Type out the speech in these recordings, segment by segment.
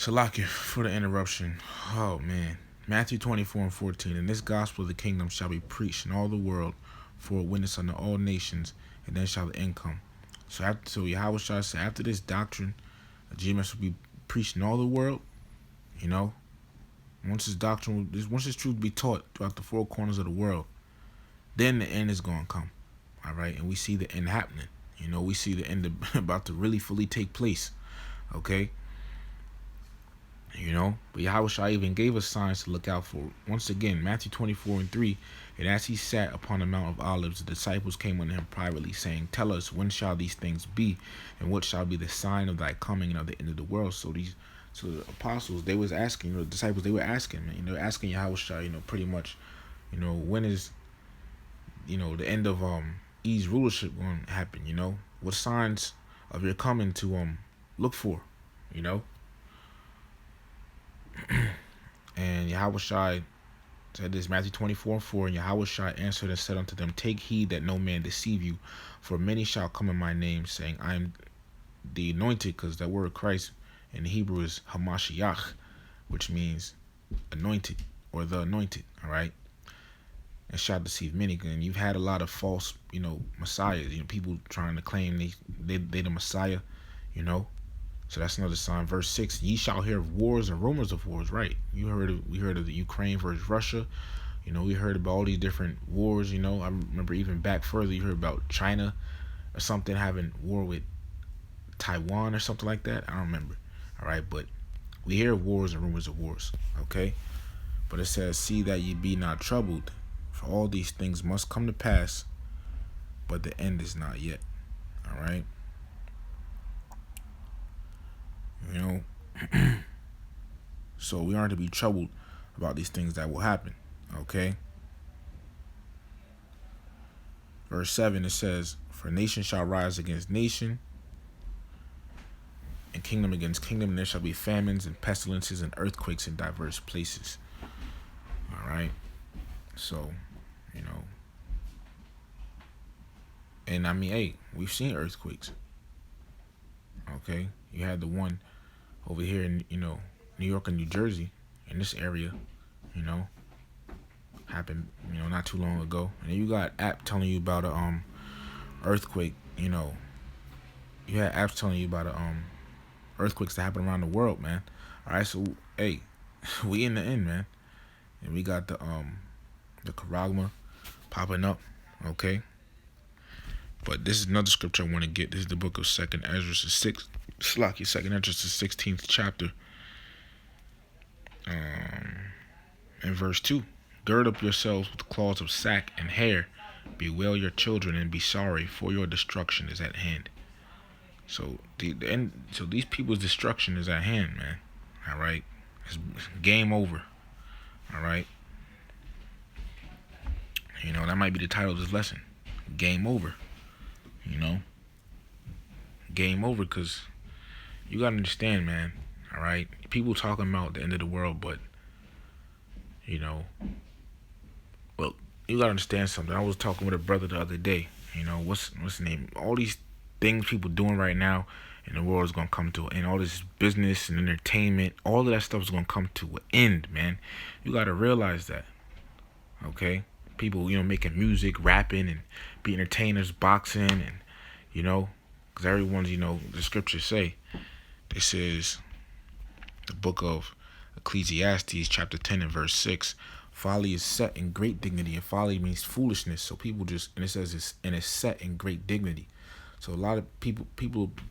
Salakia, for the interruption. Oh man. Matthew 24:14. And this gospel of the kingdom shall be preached in all the world for a witness unto all nations, and then shall the end come. So Yahweh shall say, after this doctrine of Jesus will be preached in all the world, you know, once this truth be taught throughout the four corners of the world, then the end is going to come. All right. And we see the end happening. You know, we see the end about to really fully take place. Okay. You know, but Yahweh Shai even gave us signs to look out for. Once again, Matthew 24:3. And as he sat upon the Mount of Olives, the disciples came unto him privately, saying, Tell us, when shall these things be? And what shall be the sign of thy coming and of the end of the world? So the apostles, they was asking, the disciples, they were asking, asking Yahweh Shai, pretty much, when is, the end of E's rulership going to happen? What signs of your coming to look for? And Yahweh Shai said this, Matthew 24:4, and Yahweh Shai answered and said unto them, Take heed that no man deceive you, for many shall come in my name, saying, I am the anointed, because that word Christ in Hebrew is Hamashiach, which means anointed, or the anointed, all right? And shall deceive many. And you've had a lot of false, messiahs, people trying to claim they the Messiah, So that's another sign. Verse 6, ye shall hear of wars and rumors of wars, right? We heard of the Ukraine versus Russia. We heard about all these different wars, I remember even back further, you heard about China or something having war with Taiwan or something like that. I don't remember. All right, but we hear wars and rumors of wars, okay? But it says, see that ye be not troubled, for all these things must come to pass, but the end is not yet. All right? So we aren't to be troubled about these things that will happen, okay? Verse 7, it says, For nation shall rise against nation, and kingdom against kingdom, and there shall be famines and pestilences and earthquakes in diverse places. All right? So, and I mean, hey, we've seen earthquakes. Okay? You had the one over here in, New York and New Jersey, in this area, happened, not too long ago. And then you got app telling you about a earthquake, You had apps telling you about earthquakes that happen around the world, man. All right, so hey, we in the end, man, and we got the Karagma popping up, okay. But this is another scripture I want to get. This is the book of Second Ezra, Second Ezra, 16th chapter, in verse 2. Gird up yourselves with cloths of sack and hair, bewail your children and be sorry, for your destruction is at hand. So so these people's destruction is at hand, man. All right, it's game over. All right, that might be the title of this lesson. Game over. Game over, because you gotta understand, man. All right, people talking about the end of the world, but look, you gotta understand something. I was talking with a brother the other day. What's the name? All these things people doing right now in the world is gonna come to an end. All this business and entertainment, all of that stuff is gonna come to an end, man. You gotta realize that. Okay? People, making music, rapping, and be entertainers, boxing, and because everyone's, the scriptures say, it says, the book of Ecclesiastes, chapter 10 and verse 6, folly is set in great dignity, and folly means foolishness. So people and it says it's set in great dignity. So a lot of people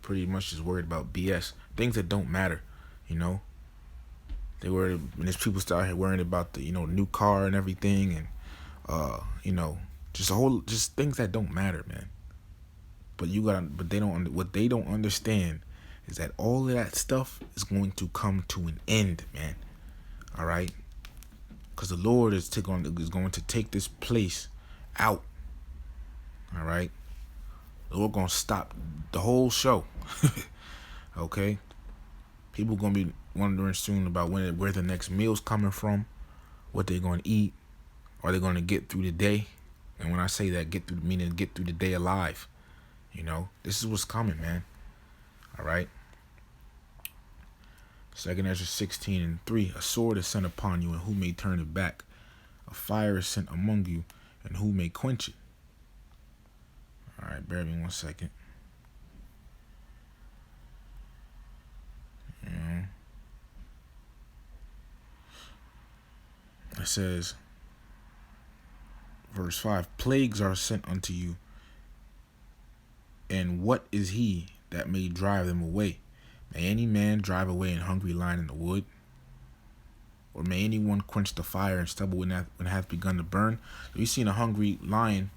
pretty much just worried about BS, things that don't matter, They worried, and there's people start here worrying about the, new car and everything, and just things that don't matter, man. But what they don't understand is that all of that stuff is going to come to an end, man. All right, because the Lord is going to take this place out. All right, the Lord going to stop the whole show. Okay, people going to be wondering soon about where the next meal's coming from, what they're going to eat, are they going to get through the day? And when I say that, get through the day alive. This is what's coming, man. All right. 2nd Ezra 16:3. A sword is sent upon you, and who may turn it back? A fire is sent among you, and who may quench it? All right, bear with me 1 second. It says, verse 5, plagues are sent unto you, and what is he that may drive them away? May any man drive away an hungry lion in the wood? Or may anyone quench the fire and stubble when it hath begun to burn? So you seen a hungry lion,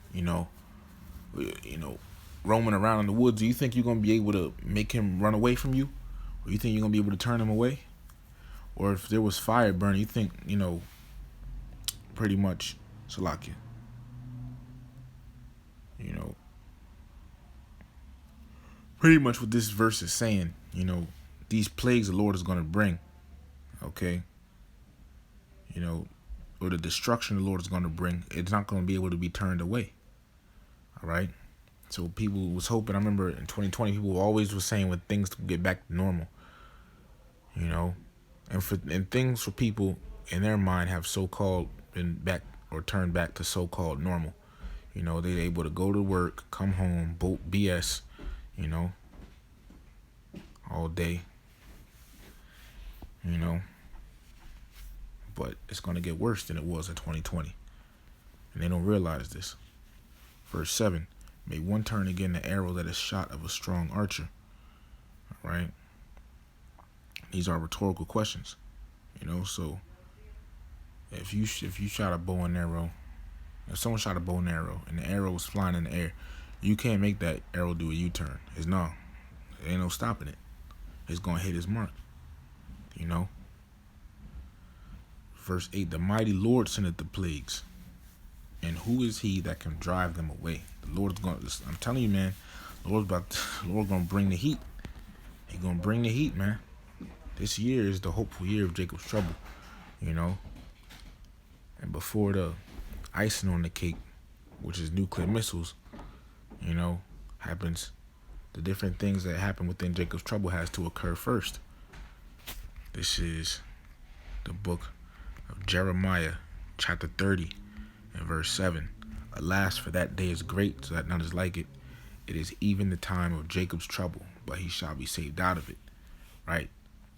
roaming around in the woods. Do you think you're going to be able to make him run away from you? Or you think you're going to be able to turn him away? Or if there was fire burning, you think, pretty much, Salakia, pretty much what this verse is saying, these plagues the Lord is going to bring, okay? Or the destruction the Lord is going to bring, it's not going to be able to be turned away, all right? So people was hoping, I remember in 2020, people always were saying when things get back to normal, and things for people in their mind have so-called been back or turned back to so-called normal. They're able to go to work, come home, boat BS, all day, but it's going to get worse than it was in 2020. And they don't realize this. Verse 7, may one turn again the arrow that is shot of a strong archer. All right. These are rhetorical questions, so if you shot a bow and arrow, if someone shot a bow and arrow and the arrow was flying in the air, you can't make that arrow do a U-turn. There ain't no stopping it. It's going to hit its mark, Verse 8, the mighty Lord sendeth the plagues, and who is he that can drive them away? The Lord's going to, I'm telling you, man, the Lord's going to bring the heat. He's going to bring the heat, man. This year is the hopeful year of Jacob's trouble, And before the icing on the cake, which is nuclear missiles, happens, the different things that happen within Jacob's trouble has to occur first. This is the book of Jeremiah, chapter 30, and verse 7. Alas, for that day is great, so that none is like it. It is even the time of Jacob's trouble, but he shall be saved out of it. Right?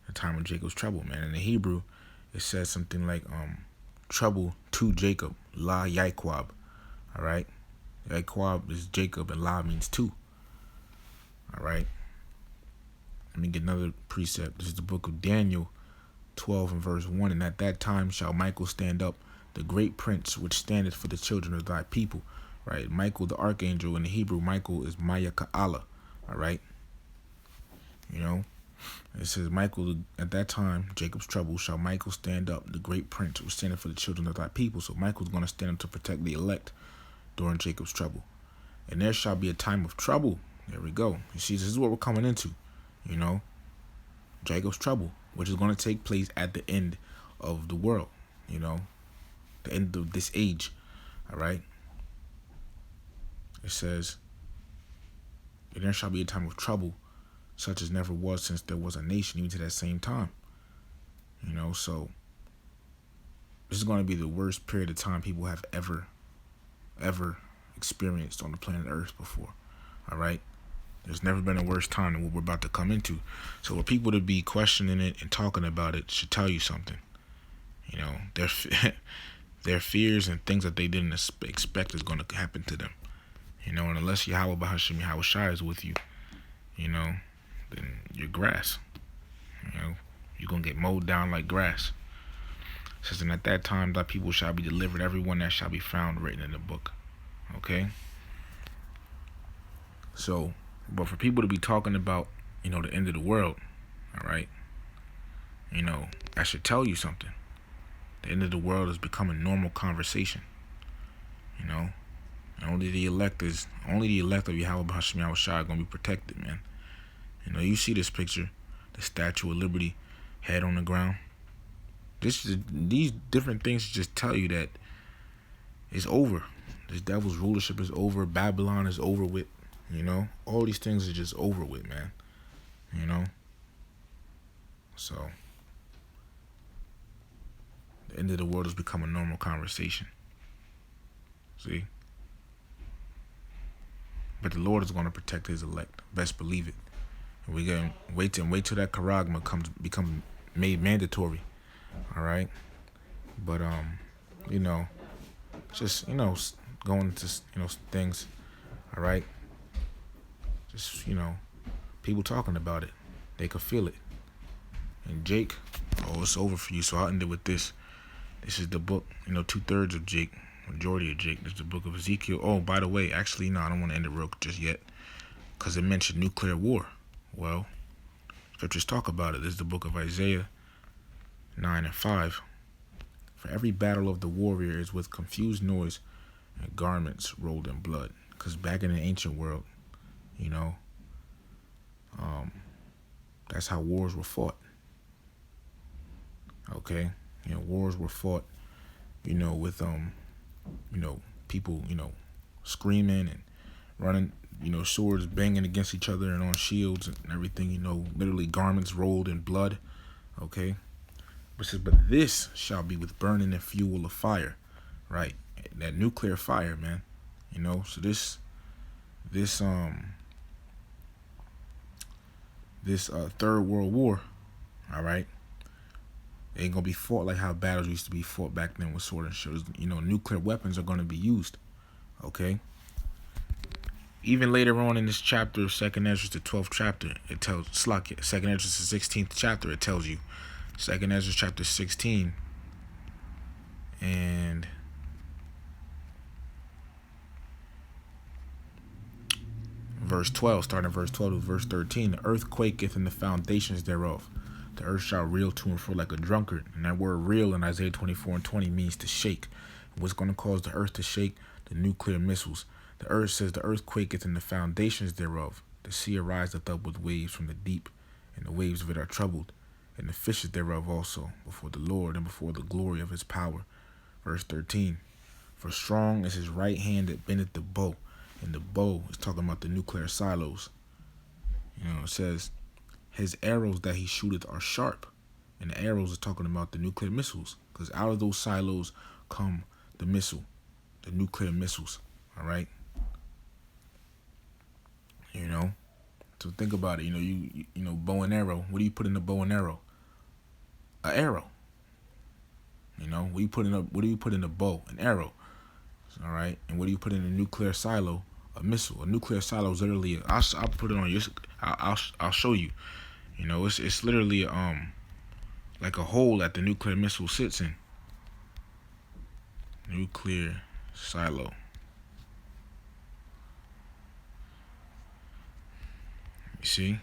The time of Jacob's trouble, man. In the Hebrew, it says something like trouble to Jacob, La Yaquab. All right? Yaquab is Jacob, and La means two. All right? Let me get another precept. This is the book of Daniel 12 and verse 1. And at that time shall Michael stand up, the great prince which standeth for the children of thy people. Right? Michael the archangel, in the Hebrew, Michael is Maya Ka'ala. All right? It says, Michael, at that time, Jacob's trouble, shall Michael stand up, the great prince which standeth for the children of thy people. So Michael's going to stand up to protect the elect during Jacob's trouble. And there shall be a time of trouble. There we go. You see, this is what we're coming into, Jacob's trouble, which is going to take place at the end of the world, the end of this age, all right? It says, and there shall be a time of trouble, such as never was since there was a nation, even to that same time. So this is going to be the worst period of time people have ever experienced on the planet Earth before. All right? There's never been a worse time than what we're about to come into. So for people to be questioning it and talking about it should tell you something. Their fears and things that they didn't expect is going to happen to them. And unless Yahweh Bahashim Yahweh Shai is with you, then you're grass. You're going to get mowed down like grass. It says, and at that time thy people shall be delivered, everyone that shall be found written in the book. Okay? So, but for people to be talking about, the end of the world, all right? That should tell you something. The end of the world is becoming normal conversation. And only the elect of Yahweh Bahashim Yahweh Shai are going to be protected, man. You see this picture, the Statue of Liberty, head on the ground. These different things just tell you that it's over. This devil's rulership is over. Babylon is over with. All these things are just over with, man. So The end of the world has become a normal conversation. See? But the Lord is going to protect his elect. Best believe it. And we got to wait till that charagma become made mandatory. All right? But you know, just going into things. All right? Just people talking about it. They could feel it. And Jake, it's over for you. So I'll end it with this. This is the book, 2/3 of Jake, majority of Jake. This is the book of Ezekiel. Oh, by the way, actually, no, I don't want to end it real just yet, because it mentioned nuclear war. Well, scriptures talk about it. This is the book of Isaiah 9:5. For every battle of the warrior is with confused noise and garments rolled in blood. Because back in the ancient world, that's how wars were fought. Okay, wars were fought, with people, screaming and running, swords banging against each other and on shields and everything, literally garments rolled in blood. Okay, but it says, but this shall be with burning and fuel of fire, right? That nuclear fire, man. So this Third World War, all right, it ain't gonna be fought like how battles used to be fought back then with sword and shields. Nuclear weapons are gonna be used. Okay. Even later on in this chapter of 2nd Ezra, the 12th chapter, it tells 2nd Ezra, the 16th chapter, it tells you 2nd Ezra chapter 16 and verse 12, starting verse 12 to verse 13. The earth quaketh in the foundations thereof. The earth shall reel to and fro like a drunkard. And that word reel in Isaiah 24:20 means to shake. And what's going to cause the earth to shake? The nuclear missiles. The earth says the earth quaketh in the foundations thereof. The sea ariseth up with waves from the deep, and the waves of it are troubled, and the fishes thereof also, before the Lord and before the glory of his power. Verse 13. For strong is his right hand that bendeth the bow. And the bow is talking about the nuclear silos. It says, his arrows that he shooteth are sharp. And the arrows is talking about the nuclear missiles. Because out of those silos come the nuclear missiles. All right? So think about it. You bow and arrow. What do you put in the bow and arrow? An arrow. What do you put in the bow? An arrow. All right? And what do you put in a nuclear silo? A missile. A nuclear silo is literally. I'll put it on your. I'll show you. It's literally like a hole that the nuclear missile sits in. Nuclear silo. You see?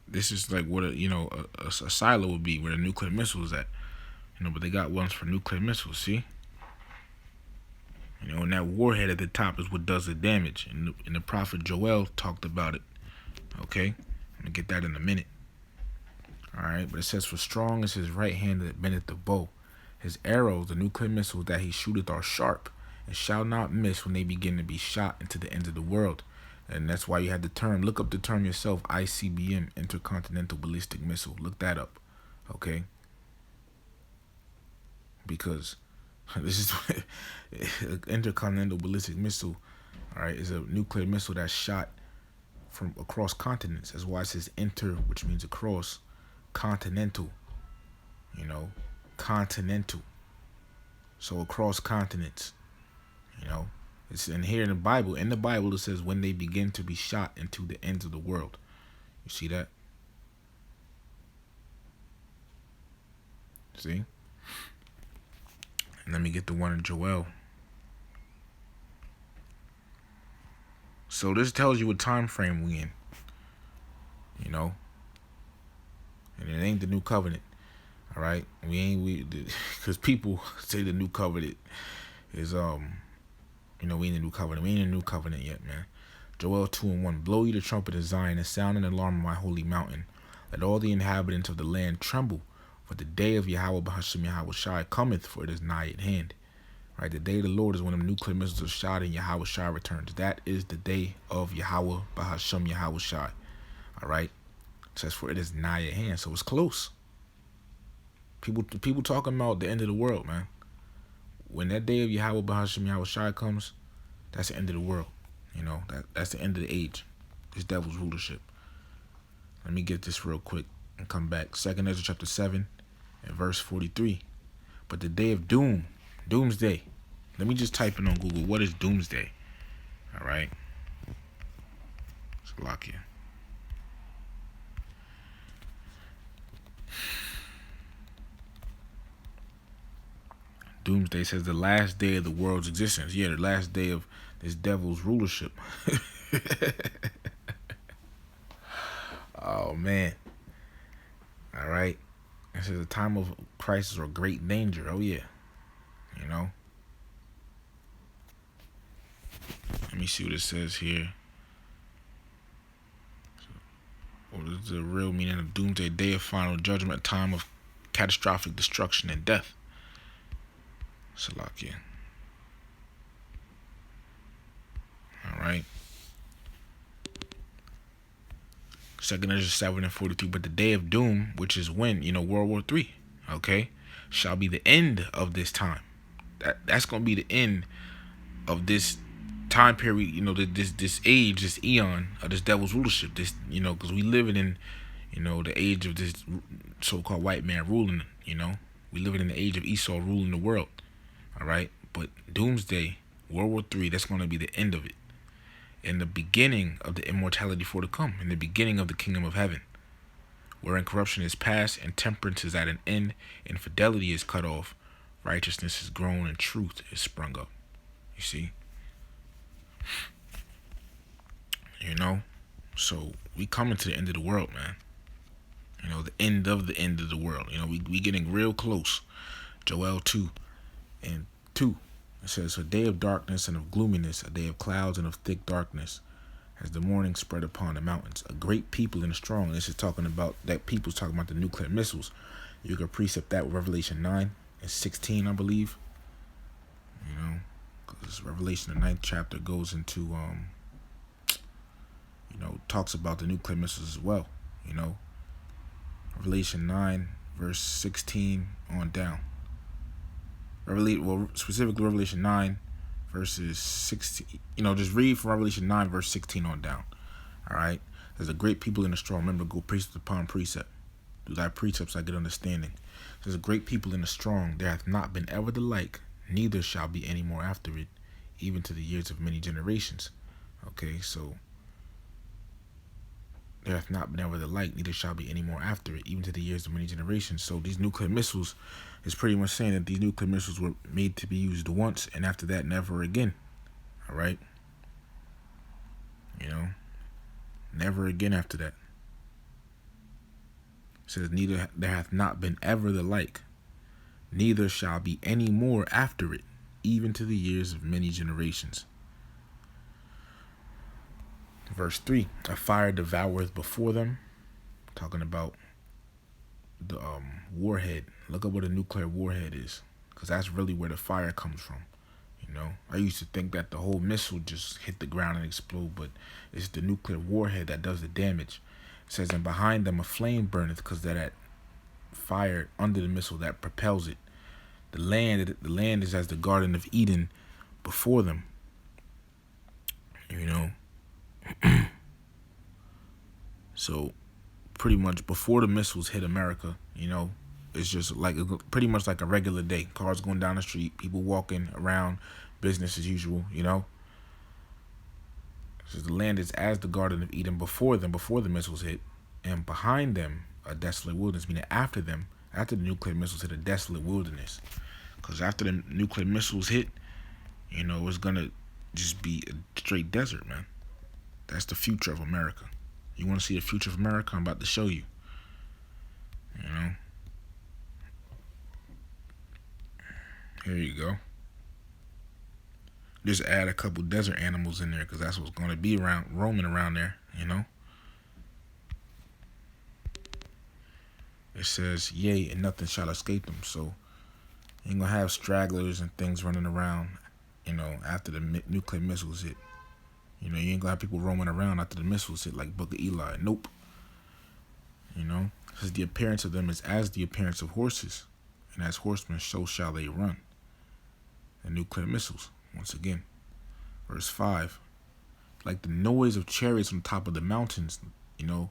This is like what a silo would be, where the nuclear missile is at. But they got ones for nuclear missiles. See? And that warhead at the top is what does the damage. And the prophet Joel talked about it. Okay? I'm going to get that in a minute. Alright? But it says, for strong is his right hand that bendeth the bow. His arrows, the nuclear missiles that he shooteth, are sharp, and shall not miss when they begin to be shot into the ends of the world. And that's why you had the term, look up the term yourself, ICBM, Intercontinental Ballistic Missile. Look that up. Okay? Because this is intercontinental ballistic missile, all right, is a nuclear missile that's shot from across continents. That's why it says inter, which means across, continental, continental. So across continents, it's in here in the Bible. In the Bible, it says when they begin to be shot into the ends of the world. You see that? See? And let me get the one in Joel. So this tells you what time frame we in. And it ain't the new covenant. All right? Because people say the new covenant is, we in the new covenant. We ain't in the new covenant yet, man. Joel 2:1. Blow ye the trumpet of Zion and sound an alarm on my holy mountain. Let all the inhabitants of the land tremble. For the day of Yahweh Bahasham Yahweh Shai cometh, for it is nigh at hand. Right, the day of the Lord is when the nuclear missiles are shot and Yahweh Shai returns. That is the day of Yahweh Bahasham Yahweh Shai. All right. It says, for it is nigh at hand. So it's close. People talking about the end of the world, man. When that day of Yahweh Bahasham Yahweh Shai comes, that's the end of the world. That's the end of the age. This devil's rulership. Let me get this real quick and come back. 2nd Ezra chapter 7 and verse 43. But the day of doom, doomsday. Let me just type in on Google, what is doomsday? All right. Salakia. Doomsday says the last day of the world's existence. Yeah, the last day of this devil's rulership. Oh, man. All right. It says a time of crisis or great danger. Oh, yeah. Let me see what it says here. What is the real meaning of doomsday? Day of final judgment, a time of catastrophic destruction and death. Salakia. All right. 2nd Ezra 7 and 43. But the day of doom, which is when, World War III, okay, shall be the end of this time. That's going to be the end of this time period, this age, this eon of this devil's rulership. This, because we live in, the age of this so-called white man ruling, we live in the age of Esau ruling the world. All right. But doomsday, World War III, that's going to be the end of it. In the beginning of the immortality for to come, in the beginning of the kingdom of heaven, wherein corruption is past and temperance is at an end, and fidelity is cut off, righteousness is grown, and truth is sprung up. You see? So we coming to the end of the world, man. The end of the world. We getting real close. Joel 2 and 2. It says, a day of darkness and of gloominess, a day of clouds and of thick darkness, as the morning spread upon the mountains. A great people and a strong. This is talking about, that people's talking about the nuclear missiles. You can precept that with Revelation 9 and 16, I believe. Because Revelation, the 9th chapter, goes into, talks about the nuclear missiles as well. Revelation 9, verse 16 on down. Specifically Revelation 9, verses 16. Just read from Revelation 9, verse 16 on down. All right? There's a great people in the strong. Remember, go precept upon precept. Do thy precepts I get understanding. There's a great people in the strong. There hath not been ever the like, neither shall be any more after it, even to the years of many generations. Okay, so there hath not been ever the like, neither shall be any more after it, even to the years of many generations. So these nuclear missiles is pretty much saying that these nuclear missiles were made to be used once, and after that, never again. All right? Never again after that. It says, neither there hath not been ever the like, neither shall be any more after it, even to the years of many generations. Verse 3, a fire devoureth before them. Talking about the warhead. Look up what a nuclear warhead is, because that's really where the fire comes from. I used to think that the whole missile just hit the ground and explode, but it's the nuclear warhead that does the damage. It says, and behind them a flame burneth, because that fire under the missile that propels it. The land is as the Garden of Eden before them. So pretty much before the missiles hit America, it's just like pretty much like a regular day. Cars going down the street, people walking around, business as usual. So the land is as the Garden of Eden before them, before the missiles hit, and behind them a desolate wilderness. Meaning after the nuclear missiles hit, a desolate wilderness. Because after the nuclear missiles hit, it's gonna just be a straight desert, man. That's the future of America. You want to see the future of America? I'm about to show you. Here you go. Just add a couple desert animals in there, because that's what's going to be roaming around there. It says, yea, and nothing shall escape them. So you ain't going to have stragglers and things running around, after the nuclear missiles hit. You ain't going to have people roaming around after the missiles hit like Book of Eli. Nope. You know, it says the appearance of them is as the appearance of horses, and as horsemen so shall they run. The nuclear missiles, once again. Verse 5, like the noise of chariots on top of the mountains, you know.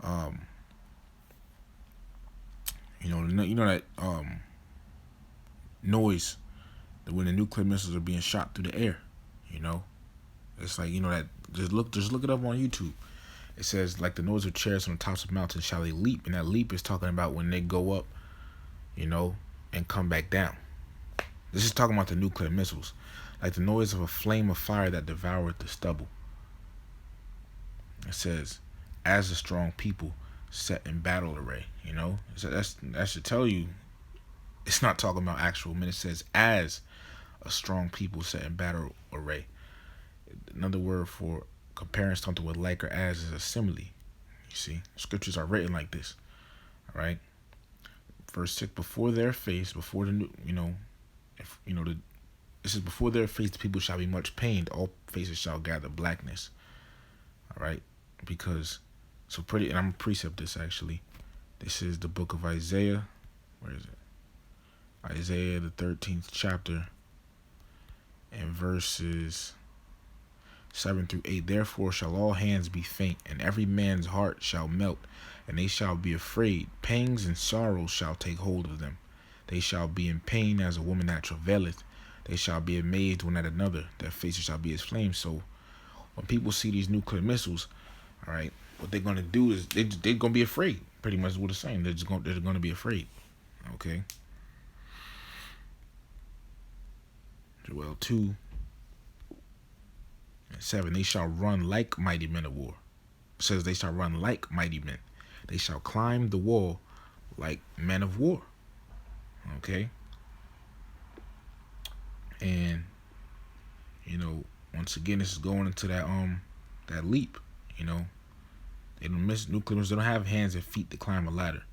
That noise that when the nuclear missiles are being shot through the air, you know. It's like, that just look it up on YouTube. It says like the noise of chariots on the tops of mountains shall they leap, and that leap is talking about when they go up, and come back down. This is talking about the nuclear missiles, like the noise of a flame of fire that devoureth the stubble. It says, as a strong people set in battle array. So that should tell you, it's not talking about actual men. It says, as a strong people set in battle array. Another word for comparing something with like or as is a simile. You see, scriptures are written like this. All right. Verse 6: before their face, before the this is before their face, the people shall be much pained. All faces shall gather blackness. All right, because and I'm gonna precept this actually. This is the book of Isaiah. Where is it? Isaiah the 13th chapter, and verses 7 through 8. Therefore shall all hands be faint, and every man's heart shall melt, and they shall be afraid. Pangs and sorrows shall take hold of them. They shall be in pain as a woman that travaileth. They shall be amazed one at another. Their faces shall be as flames. So when people see these nuclear missiles, all right, what they're gonna do is they're gonna be afraid. Pretty much what it's saying. They're gonna be afraid. Okay. Joel 2 and 7. They shall run like mighty men of war. It says they shall run like mighty men. They shall climb the wall like men of war. Okay. And once again, this is going into that leap. They don't miss nuclear. They don't have hands and feet to climb a ladder.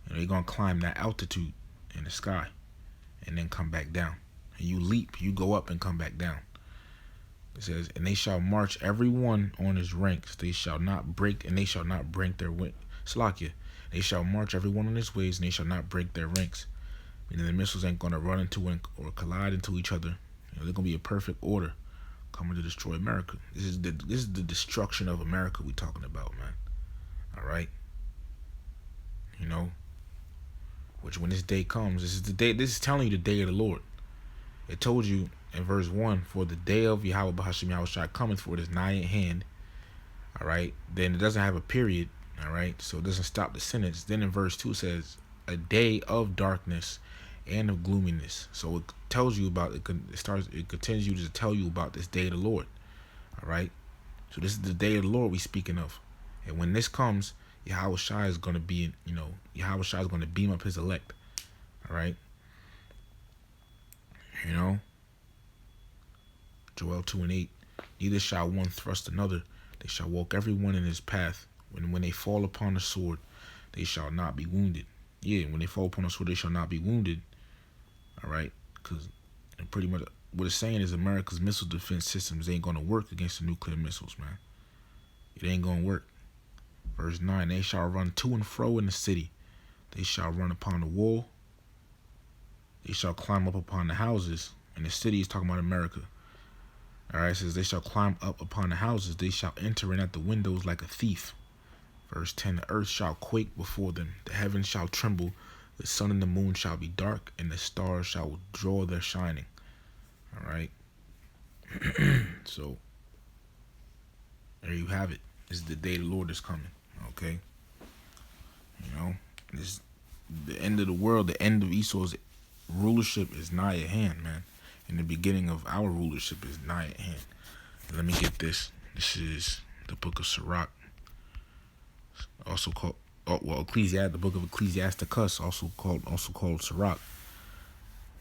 They're gonna climb that altitude in the sky, and then come back down. And you leap, you go up and come back down. It says, and they shall march every one on his ranks. They shall not break their way. Slakia. They shall march every one on his ways, and they shall not break their ranks. Meaning the missiles ain't gonna run into or collide into each other. They're gonna be a perfect order coming to destroy America. This is the destruction of America we talking about, man. All right. Which when this day comes, this is the day. This is telling you the day of the Lord. It told you in verse 1, for the day of Yahweh Bahasham Yahushua cometh, for it is nigh at hand. All right. Then it doesn't have a period. All right. So it doesn't stop the sentence. Then in verse 2 it says, a day of darkness and of gloominess. So it tells you about it. It continues to tell you about this day of the Lord. All right. So this is the day of the Lord we speaking of, and when this comes, Yahweh Shai is going to be, Yahweh Shai is going to beam up his elect. All right. Joel 2 and 8. Neither shall one thrust another. They shall walk every one in his path. When they fall upon the sword, they shall not be wounded. Yeah, when they fall upon the sword, they shall not be wounded. All right, because pretty much what it's saying is America's missile defense systems ain't gonna work against the nuclear missiles, man. It ain't gonna work. Verse 9. They shall run to and fro in the city. They shall run upon the wall. They shall climb up upon the houses. And the city is talking about America. All right, it says they shall climb up upon the houses. They shall enter in at the windows like a thief. Verse 10. The earth shall quake before them. The heavens shall tremble. The sun and the moon shall be dark, and the stars shall withdraw their shining. All right. So there you have it. This is the day the Lord is coming. Okay. This the end of the world. The end of Esau's rulership is nigh at hand, man. And the beginning of our rulership is nigh at hand. Let me get this. This is the book of Sirach, also called the book of Ecclesiasticus, also called Sirach,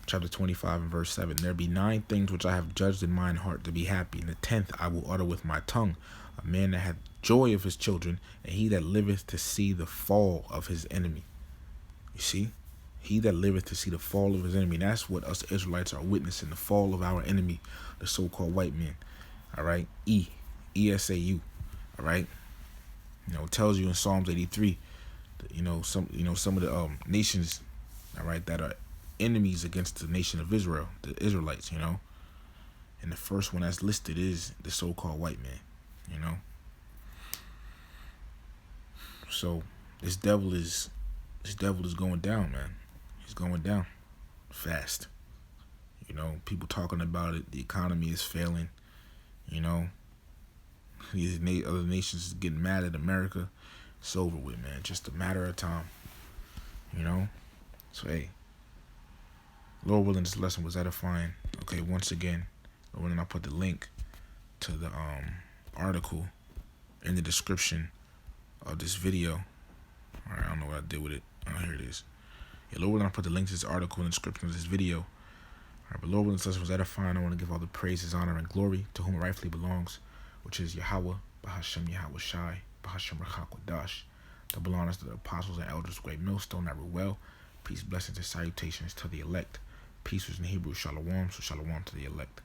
chapter 25 and verse 7. There be 9 things which I have judged in mine heart to be happy, and the 10th I will utter with my tongue. A man that hath joy of his children, and he that liveth to see the fall of his enemy. You see? He that liveth to see the fall of his enemy. And that's what us Israelites are witnessing, the fall of our enemy, the so-called white man. All right? ESAU. All right? It tells you in Psalms 83, some of the nations, all right, that are enemies against the nation of Israel, the Israelites, and the first one that's listed is the so-called white man, So this devil is going down, man. He's going down fast. People talking about it. The economy is failing. These other nations is getting mad at America. It's over with, man. Just a matter of time. So hey, Lord willing, this lesson was edifying. Okay, once again, Lord willing, I'll put the link to the article in the description of this video. All right, I don't know what I did with it. Oh, here it is. Yeah, Lord willing, I'll put the link to this article in the description of this video. All right, but Lord willing, this lesson was edifying. I want to give all the praises, honor, and glory to whom it rightfully belongs, which is Yahweh, Bahashem Yahweh Shai, Bahashem Rachakwadash. Double honors to the apostles and elders, great millstone, that well. Peace, blessings, and salutations to the elect. Peace was in Hebrew, shalom, so shalom to the elect.